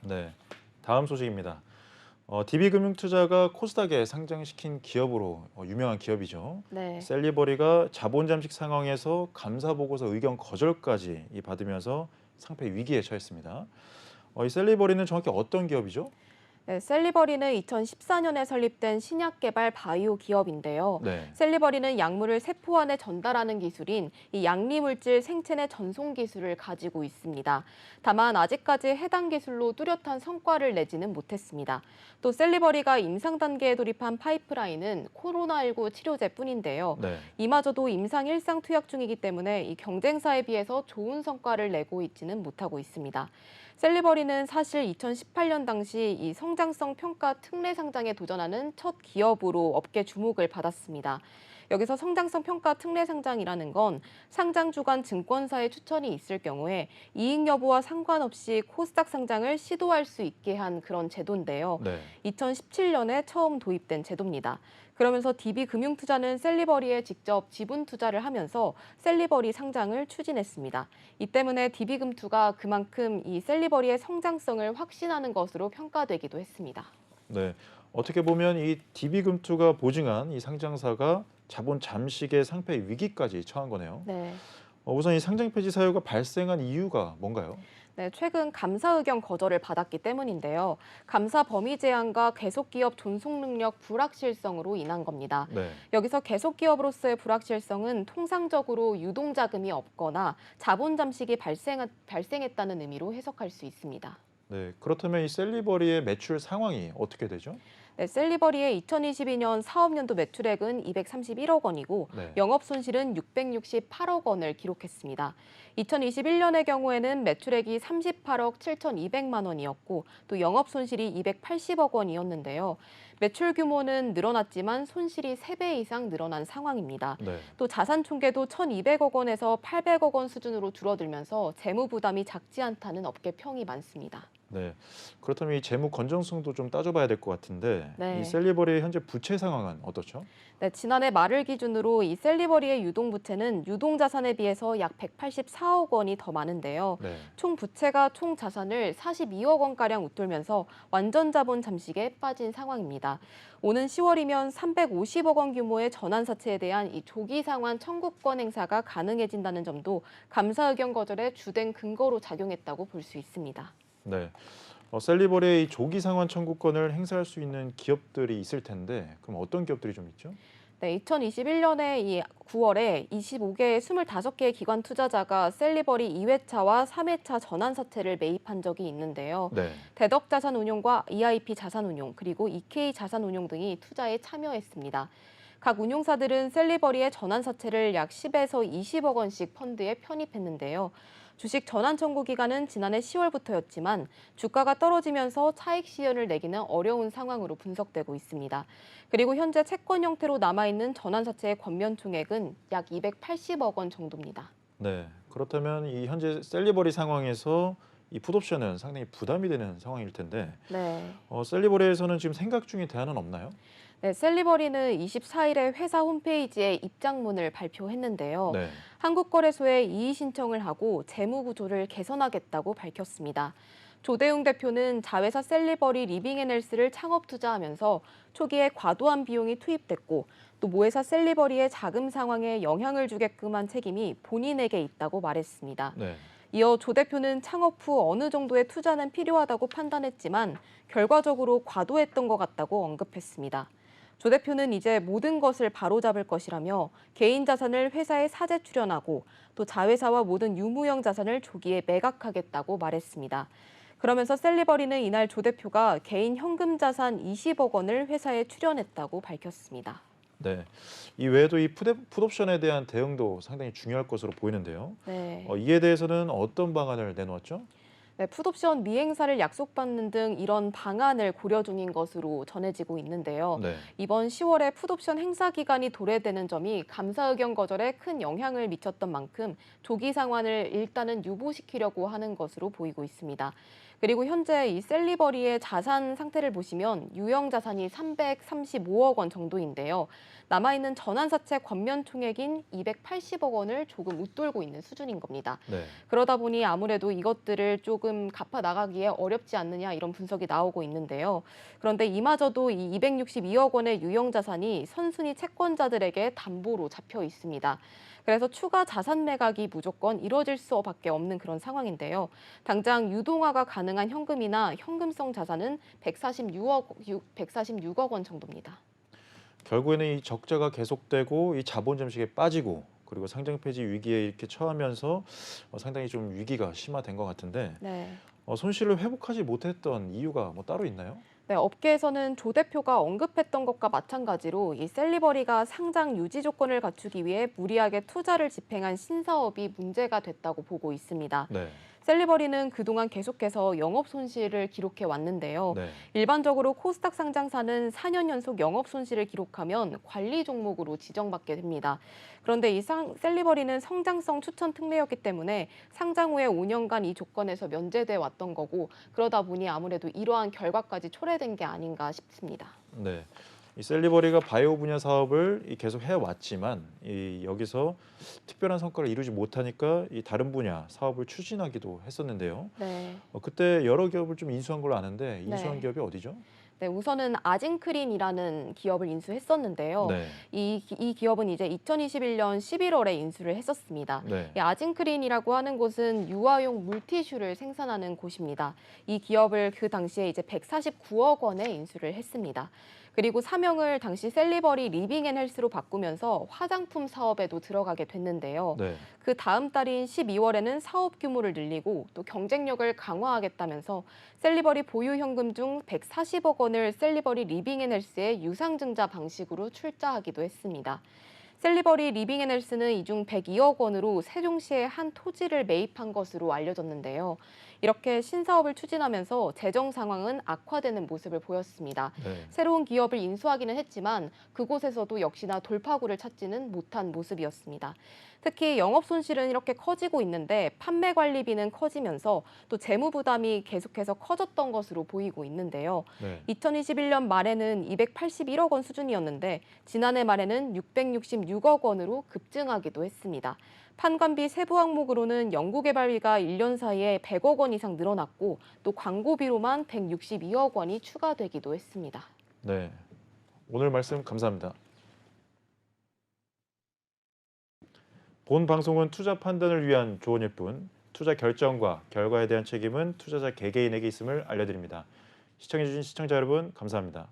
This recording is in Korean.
네, 다음 소식입니다. DB금융투자가 코스닥에 상장시킨 기업으로 유명한 기업이죠. 네. 셀리버리가 자본 잠식 상황에서 감사 보고서 의견 거절까지 받으면서 상패 위기에 처했습니다. 이 셀리버리는 정확히 어떤 기업이죠? 네, 셀리버리는 2014년에 설립된 신약 개발 바이오 기업인데요. 네. 셀리버리는 약물을 세포 안에 전달하는 기술인 이 양리물질 생체내 전송 기술을 가지고 있습니다. 다만 아직까지 해당 기술로 뚜렷한 성과를 내지는 못했습니다. 또 셀리버리가 임상 단계에 돌입한 파이프라인은 코로나19 치료제뿐인데요. 네. 이마저도 임상 1상 투약 중이기 때문에 이 경쟁사에 비해서 좋은 성과를 내고 있지는 못하고 있습니다. 셀리버리는 사실 2018년 당시 이 성장성 평가 특례 상장에 도전하는 첫 기업으로 업계 주목을 받았습니다. 여기서 성장성 평가 특례 상장이라는 건 상장 주간 증권사의 추천이 있을 경우에 이익 여부와 상관없이 코스닥 상장을 시도할 수 있게 한 그런 제도인데요. 네. 2017년에 처음 도입된 제도입니다. 그러면서 DB금융투자는 셀리버리에 직접 지분 투자를 하면서 셀리버리 상장을 추진했습니다. 이 때문에 DB금투가 그만큼 이 셀리버리의 성장성을 확신하는 것으로 평가되기도 했습니다. 네. 어떻게 보면 이 DB금투가 보증한 이 상장사가 자본 잠식의 상패 위기까지 처한 거네요. 네. 우선 이 상장 폐지 사유가 발생한 이유가 뭔가요? 네, 최근 감사 의견 거절을 받았기 때문인데요. 감사 범위 제한과 계속기업 존속 능력 불확실성으로 인한 겁니다. 네. 여기서 계속기업으로서의 불확실성은 통상적으로 유동자금이 없거나 자본 잠식이 발생했다는 의미로 해석할 수 있습니다. 네. 그렇다면 이 셀리버리의 매출 상황이 어떻게 되죠? 네, 셀리버리의 2022년 사업연도 매출액은 231억 원이고 네. 영업 손실은 668억 원을 기록했습니다. 2021년의 경우에는 매출액이 38억 7,200만 원이었고 또 영업 손실이 280억 원이었는데요. 매출 규모는 늘어났지만 손실이 3배 이상 늘어난 상황입니다. 네. 또 자산 총계도 1,200억 원에서 800억 원 수준으로 줄어들면서 재무 부담이 작지 않다는 업계 평이 많습니다. 네. 그렇다면 이 재무 건전성도 좀 따져봐야 될 것 같은데 이 네. 셀리버리의 현재 부채 상황은 어떻죠? 네, 지난해 말을 기준으로 이 셀리버리의 유동부채는 유동자산에 비해서 약 184억 원이 더 많은데요. 네. 총 부채가 총 자산을 42억 원가량 웃돌면서 완전 자본 잠식에 빠진 상황입니다. 오는 10월이면 350억 원 규모의 전환사채에 대한 이 조기 상환 청구권 행사가 가능해진다는 점도 감사 의견 거절의 주된 근거로 작용했다고 볼 수 있습니다. 네. 셀리버리의 이 조기 상환 청구권을 행사할 수 있는 기업들이 있을 텐데 그럼 어떤 기업들이 좀 있죠? 네, 2021년에 이 9월에 25개의 25개의 기관 투자자가 셀리버리 2회차와 3회차 전환사채를 매입한 적이 있는데요. 네. 대덕자산운용과 EIP 자산운용 그리고 EK 자산운용 등이 투자에 참여했습니다. 각 운용사들은 셀리버리의 전환사채를 약 10에서 20억 원씩 펀드에 편입했는데요. 주식 전환 청구 기간은 지난해 10월부터였지만 주가가 떨어지면서 차익 시현을 내기는 어려운 상황으로 분석되고 있습니다. 그리고 현재 채권 형태로 남아있는 전환사채의 권면 총액은 약 280억 원 정도입니다. 네. 그렇다면 이 현재 셀리버리 상황에서 이 풋옵션은 상당히 부담이 되는 상황일 텐데 네. 셀리버리에서는 지금 생각 중인 대안은 없나요? 네, 셀리버리는 24일에 회사 홈페이지에 입장문을 발표했는데요. 네. 한국거래소에 이의 신청을 하고 재무 구조를 개선하겠다고 밝혔습니다. 조대웅 대표는 자회사 셀리버리 리빙앤헬스를 창업 투자하면서 초기에 과도한 비용이 투입됐고 또 모회사 셀리버리의 자금 상황에 영향을 주게끔 한 책임이 본인에게 있다고 말했습니다. 네. 이어 조 대표는 창업 후 어느 정도의 투자는 필요하다고 판단했지만 결과적으로 과도했던 것 같다고 언급했습니다. 조 대표는 이제 모든 것을 바로잡을 것이라며 개인 자산을 회사에 사재 출연하고 또 자회사와 모든 유무형 자산을 조기에 매각하겠다고 말했습니다. 그러면서 셀리버리는 이날 조 대표가 개인 현금 자산 20억 원을 회사에 출연했다고 밝혔습니다. 네. 이 외에도 이 풋옵션에 대한 대응도 상당히 중요할 것으로 보이는데요. 네. 이에 대해서는 어떤 방안을 내놓았죠? 네, 풋옵션 미행사를 약속받는 등 이런 방안을 고려 중인 것으로 전해지고 있는데요. 네. 이번 10월에 풋옵션 행사 기간이 도래되는 점이 감사 의견 거절에 큰 영향을 미쳤던 만큼 조기 상환을 일단은 유보시키려고 하는 것으로 보이고 있습니다. 그리고 현재 이 셀리버리의 자산 상태를 보시면 유형 자산이 335억 원 정도인데요. 남아있는 전환사채 권면 총액인 280억 원을 조금 웃돌고 있는 수준인 겁니다. 네. 그러다 보니 아무래도 이것들을 조금 갚아 나가기에 어렵지 않느냐 이런 분석이 나오고 있는데요. 그런데 이마저도 이 262억 원의 유형 자산이 선순위 채권자들에게 담보로 잡혀 있습니다. 그래서 추가 자산 매각이 무조건 이뤄질 수밖에 없는 그런 상황인데요. 당장 유동화가 가능한 현금이나 현금성 자산은 146억 원 정도입니다. 결국에는 이 적자가 계속되고 이 자본 잠식에 빠지고 그리고 상장 폐지 위기에 이렇게 처하면서 상당히 좀 위기가 심화된 것 같은데 네. 손실을 회복하지 못했던 이유가 뭐 따로 있나요? 네, 업계에서는 조 대표가 언급했던 것과 마찬가지로 이 셀리버리가 상장 유지 조건을 갖추기 위해 무리하게 투자를 집행한 신사업이 문제가 됐다고 보고 있습니다. 네. 셀리버리는 그동안 계속해서 영업 손실을 기록해 왔는데요. 네. 일반적으로 코스닥 상장사는 4년 연속 영업 손실을 기록하면 관리 종목으로 지정받게 됩니다. 그런데 셀리버리는 성장성 추천 특례였기 때문에 상장 후에 5년간 이 조건에서 면제돼 왔던 거고 그러다 보니 아무래도 이러한 결과까지 초래된 게 아닌가 싶습니다. 네. 이 셀리버리가 바이오 분야 사업을 계속 해왔지만 여기서 특별한 성과를 이루지 못하니까 이 다른 분야 사업을 추진하기도 했었는데요. 네. 그때 여러 기업을 좀 인수한 걸로 아는데 인수한 네. 기업이 어디죠? 네, 우선은 아진크린이라는 기업을 인수했었는데요. 네. 이 기업은 이제 2021년 11월에 인수를 했었습니다. 네. 이 아진크린이라고 하는 곳은 유아용 물티슈를 생산하는 곳입니다. 이 기업을 그 당시에 이제 149억 원에 인수를 했습니다. 그리고 사명을 당시 셀리버리 리빙앤헬스로 바꾸면서 화장품 사업에도 들어가게 됐는데요. 네. 그 다음 달인 12월에는 사업 규모를 늘리고 또 경쟁력을 강화하겠다면서 셀리버리 보유 현금 중 140억 원을 셀리버리 리빙앤헬스의 유상증자 방식으로 출자하기도 했습니다. 셀리버리 리빙앤헬스는 이 중 102억 원으로 세종시에 한 토지를 매입한 것으로 알려졌는데요. 이렇게 신사업을 추진하면서 재정 상황은 악화되는 모습을 보였습니다. 네. 새로운 기업을 인수하기는 했지만 그곳에서도 역시나 돌파구를 찾지는 못한 모습이었습니다. 특히 영업 손실은 이렇게 커지고 있는데 판매 관리비는 커지면서 또 재무 부담이 계속해서 커졌던 것으로 보이고 있는데요. 네. 2021년 말에는 281억 원 수준이었는데 지난해 말에는 666억 원으로 급증하기도 했습니다. 판관비 세부 항목으로는 연구개발비가 1년 사이에 100억 원 이상 늘어났고 또 광고비로만 162억 원이 추가되기도 했습니다. 네. 오늘 말씀 감사합니다. 본 방송은 투자 판단을 위한 조언일 뿐 투자 결정과 결과에 대한 책임은 투자자 개개인에게 있음을 알려드립니다. 시청해주신 시청자 여러분 감사합니다.